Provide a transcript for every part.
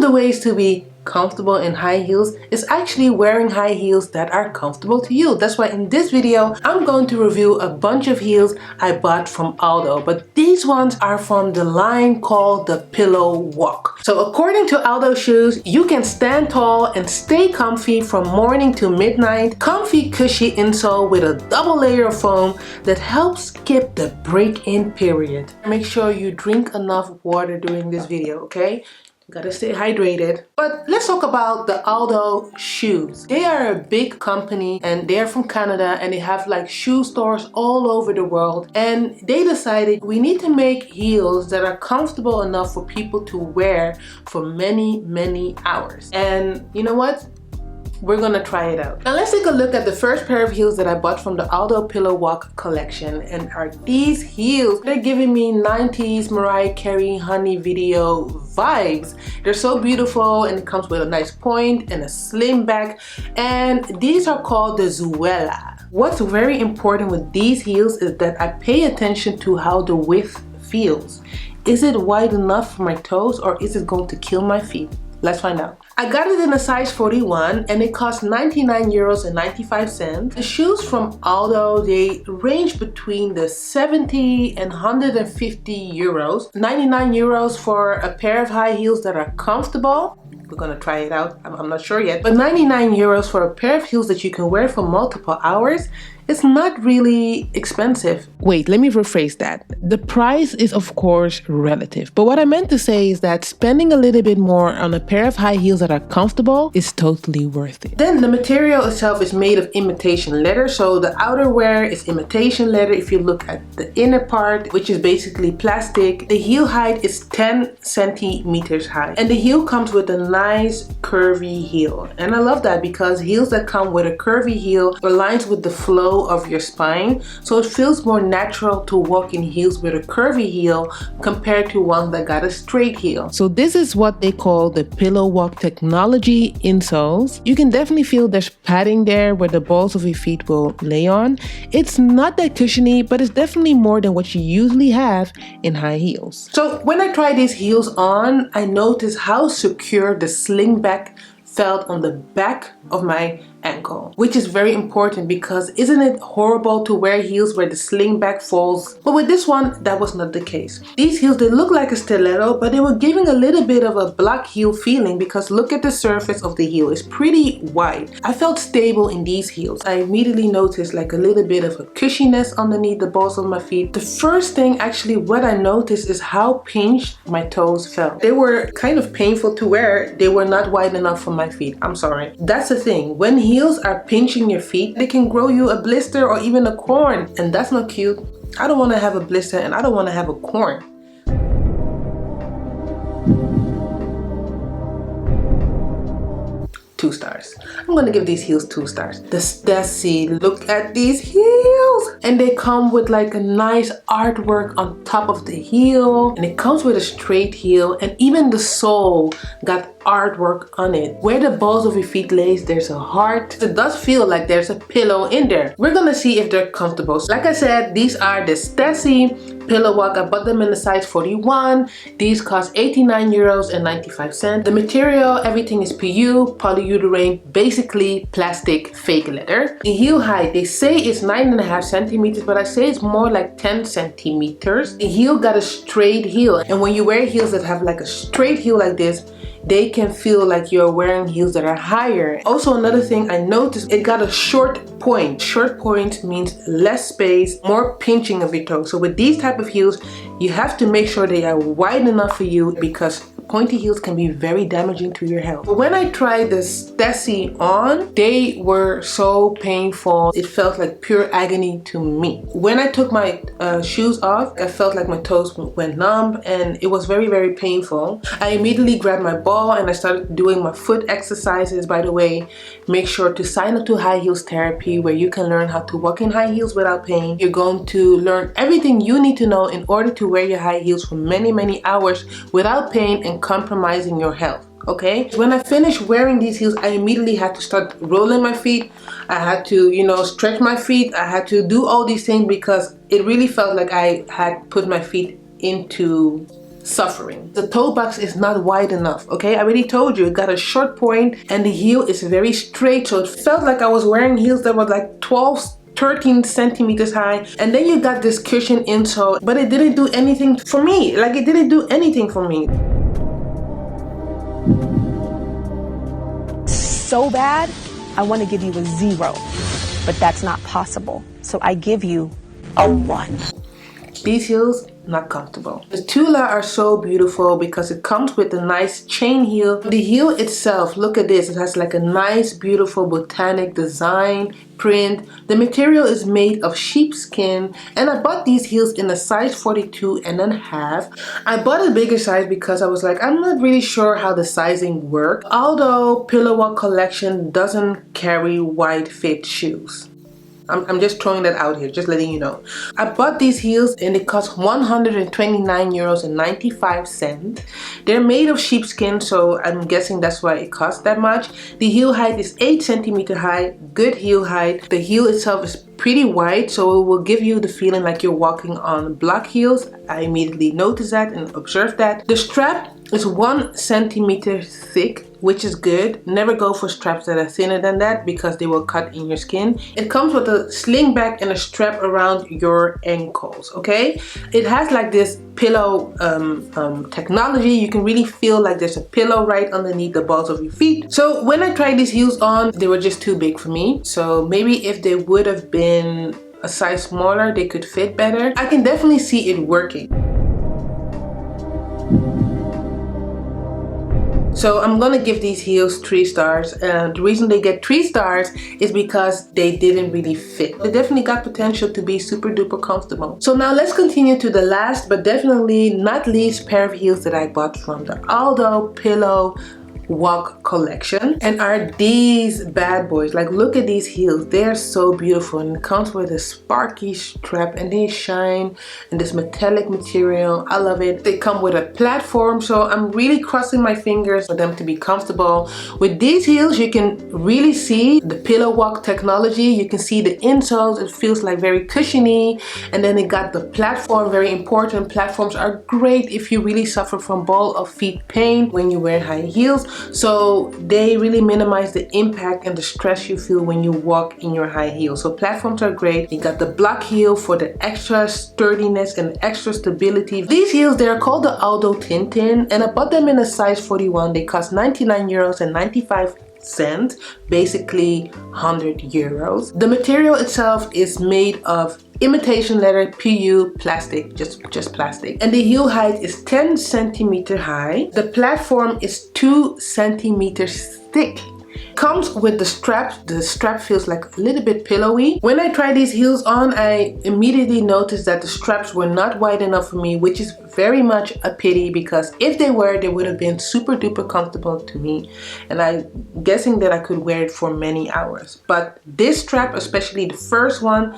the ways to be comfortable in high heels is actually wearing high heels that are comfortable to you. That's why in this video I'm going to review a bunch of heels I bought from Aldo, but these ones are from the line called the Pillow Walk. So according to Aldo shoes, you can stand tall and stay comfy from morning to midnight. Comfy cushy insole with a double layer of foam that helps skip the break-in period. Make sure you drink enough water during this video, okay? Gotta stay hydrated. But let's talk about the Aldo shoes. They are a big company and they're from Canada, and they have like shoe stores all over the world, and they decided we need to make heels that are comfortable enough for people to wear for many hours. And you know what? We're gonna try it out. Now let's take a look at the first pair of heels that I bought from the Aldo Pillow Walk Collection, and are these heels. They're giving me 90s Mariah Carey Honey video vibes. They're so beautiful, and it comes with a nice point and a slim back, and these are called the Zuella. What's very important with these heels is that I pay attention to how the width feels. Is it wide enough for my toes, or is it going to kill my feet? Let's find out. I got it in a size 41 and it cost 99 euros and 95 cents. The shoes from Aldo, they range between the 70 and 150 euros. 99 euros for a pair of high heels that are comfortable. We're gonna try it out. I'm not sure yet. But 99 euros for a pair of heels that you can wear for multiple hours, it's not really expensive. Wait, let me rephrase that. The price is of course relative, but what I meant to say is that spending a little bit more on a pair of high heels that are comfortable is totally worth it. Then the material itself is made of imitation leather, so the outerwear is imitation leather. If you look at the inner part, which is basically plastic, the heel height is 10 centimeters high, and the heel comes with a nice curvy heel. And I love that, because heels that come with a curvy heel aligns with the flow of your spine, so it feels more natural to walk in heels with a curvy heel compared to one that got a straight heel. So this is what they call the Pillow Walk technology insoles. You can definitely feel there's padding there where the balls of your feet will lay on. It's not that cushiony, but it's definitely more than what you usually have in high heels. So when I tried these heels on, I noticed how secure the sling back felt on the back of my ankle, which is very important, because isn't it horrible to wear heels where the sling back falls? But with this one, that was not the case. These heels, they look like a stiletto, but they were giving a little bit of a block heel feeling, because look at the surface of the heel, it's pretty wide. I felt stable in these heels. I immediately noticed like a little bit of a cushiness underneath the balls of my feet. The first thing actually what I noticed is how pinched my toes felt. They were kind of painful to wear. They were not wide enough for my feet. I'm sorry. That's the thing. When heels are pinching your feet, they can grow you a blister or even a corn, and that's not cute. I don't want to have a blister, and I don't want to have a corn. 2 stars. I'm gonna give these heels 2 stars. The Stessy, look at these heels! And they come with like a nice artwork on top of the heel, and it comes with a straight heel, and even the sole got artwork on it. Where the balls of your feet lays, there's a heart. It does feel like there's a pillow in there. We're gonna see if they're comfortable. Like I said, these are the Stessy Pillow Walk. I bought them in a size 41. These cost 89 euros and 95 cents. The material, everything is PU, polyurethane, basically plastic fake leather. The heel height, they say it's 9.5 centimeters, but I say it's more like 10 centimeters. The heel got a straight heel, and when you wear heels that have like a straight heel like this, they can feel like you're wearing heels that are higher. Also, another thing I noticed, it got a short point. Short point means less space, more pinching of your toes. So with these type of heels, you have to make sure they are wide enough for you, because pointy heels can be very damaging to your health. But when I tried the Stessy on, they were so painful. It felt like pure agony to me. When I took my shoes off, I felt like my toes went numb, and it was very, very painful. I immediately grabbed my ball and I started doing my foot exercises. By the way, make sure to sign up to High Heels Therapy, where you can learn how to walk in high heels without pain. You're going to learn everything you need to know in order to wear your high heels for many, many hours without pain and compromising your health. Okay, when I finished wearing these heels, I immediately had to start rolling my feet. I had to, you know, stretch my feet. I had to do all these things because it really felt like I had put my feet into suffering. The toe box is not wide enough, okay? I already told you, it got a short point and the heel is very straight, so it felt like I was wearing heels that were like 13 centimeters high. And then you got this cushion insole, but it didn't do anything for me. Like, it didn't do anything for me. So bad, I want to give you a 0, but that's not possible. So I give you a 1. These heels, not comfortable. The Tulah are so beautiful because it comes with a nice chain heel. The heel itself, look at this, it has like a nice beautiful botanic design print. The material is made of sheepskin, and I bought these heels in a size 42.5. I bought a bigger size because I was like, I'm not really sure how the sizing works. Aldo Pillow Walk Collection doesn't carry wide fit shoes. I'm just throwing that out here, just letting you know. I bought these heels and it cost 129 euros and 95 cents. They're made of sheepskin, so I'm guessing that's why it costs that much. The heel height is 8 centimeters high, good heel height. The heel itself is pretty wide, so it will give you the feeling like you're walking on block heels. I immediately noticed that and observed that. The strap is 1 centimeter thick, which is good. Never go for straps that are thinner than that because they will cut in your skin. It comes with a sling back and a strap around your ankles, okay? It has like this pillow technology. You can really feel like there's a pillow right underneath the balls of your feet. So when I tried these heels on, they were just too big for me. So maybe if they would have been a size smaller, they could fit better. I can definitely see it working. So I'm gonna give these heels 3 stars. And the reason they get 3 stars is because they didn't really fit. They definitely got potential to be super duper comfortable. So now let's continue to the last but definitely not least pair of heels that I bought from the Aldo Pillow Walk Collection, and are these bad boys. Like, look at these heels, they are so beautiful, and it comes with a sparky strap and they shine in this metallic material. I love it. They come with a platform, so I'm really crossing my fingers for them to be comfortable. With these heels you can really see the pillow walk technology. You can see the insoles, it feels like very cushiony, and then it got the platform, very important. Platforms are great if you really suffer from ball of feet pain when you wear high heels. So they really minimize the impact and the stress you feel when you walk in your high heels. So platforms are great. You got the block heel for the extra sturdiness and extra stability. These heels, they are called the Aldo Tintin, and I bought them in a size 41. They cost 99 euros and 95 cents, basically 100 euros. The material itself is made of imitation leather, PU, plastic, just plastic. And the heel height is 10 centimeters high. The platform is 2 centimeters thick. Comes with the strap. The strap feels like a little bit pillowy. When I tried these heels on, I immediately noticed that the straps were not wide enough for me, which is very much a pity because if they were, they would have been super duper comfortable to me. And I'm guessing that I could wear it for many hours. But this strap, especially the first one,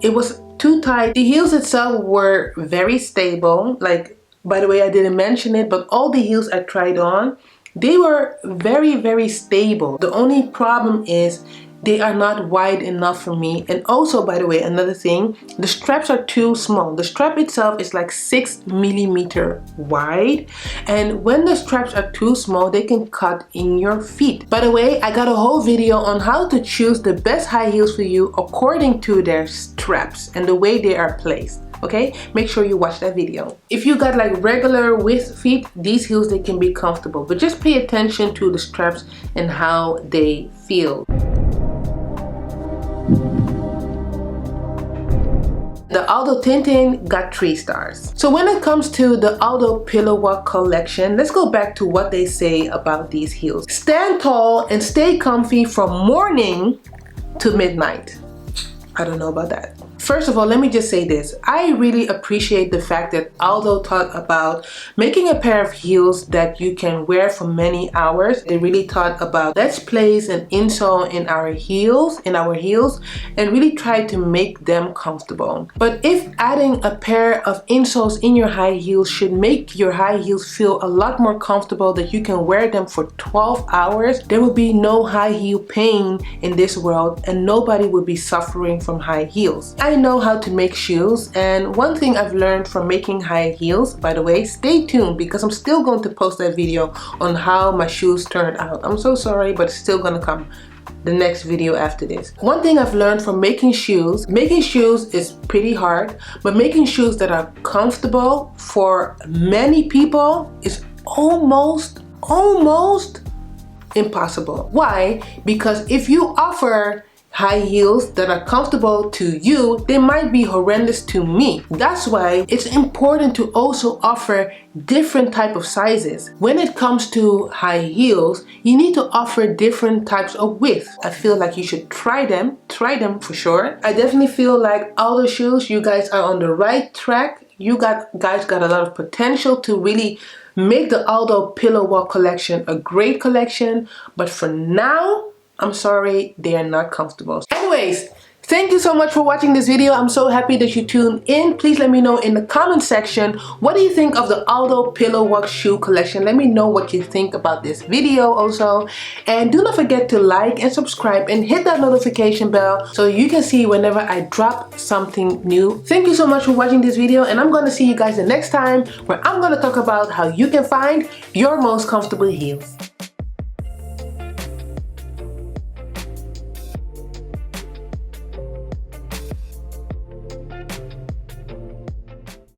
it was too tight. The heels itself were very stable. Like, by the way, I didn't mention it, but all the heels I tried on, they were very, very stable. The only problem is they are not wide enough for me. And also, by the way, another thing, the straps are too small. The strap itself is like 6 millimeters wide, and when the straps are too small, they can cut in your feet. By the way, I got a whole video on how to choose the best high heels for you according to their straps and the way they are placed. Okay, make sure you watch that video. If you got like regular width feet, these heels, they can be comfortable, but just pay attention to the straps and how they feel. The Aldo Tintin got 3 stars. So when it comes to the Aldo Pillow Walk Collection, let's go back to what they say about these heels. Stand tall and stay comfy from morning to midnight. I don't know about that. First of all, let me just say this. I really appreciate the fact that Aldo thought about making a pair of heels that you can wear for many hours. They really thought about let's place an insole in our heels, and really try to make them comfortable. But if adding a pair of insoles in your high heels should make your high heels feel a lot more comfortable, that you can wear them for 12 hours, there will be no high heel pain in this world and nobody will be suffering from high heels. I know how to make shoes, and one thing I've learned from making high heels, by the way, stay tuned because I'm still going to post that video on how my shoes turned out. I'm so sorry, but it's still gonna come the next video after this. One thing I've learned from making shoes is pretty hard, but making shoes that are comfortable for many people is almost impossible. Why? Because if you offer high heels that are comfortable to you, they might be horrendous to me. That's why it's important to also offer different type of sizes. When it comes to high heels, you need to offer different types of width. I feel like you should try them for sure. I definitely feel like Aldo shoes, you guys are on the right track. You guys got a lot of potential to really make the Aldo Pillow Walk Collection a great collection, but for now, I'm sorry, they are not comfortable. Anyways, thank you so much for watching this video. I'm so happy that you tuned in. Please let me know in the comment section, what do you think of the Aldo Pillow Walk shoe collection? Let me know what you think about this video also. And do not forget to like and subscribe and hit that notification bell so you can see whenever I drop something new. Thank you so much for watching this video, and I'm gonna see you guys the next time where I'm gonna talk about how you can find your most comfortable heels.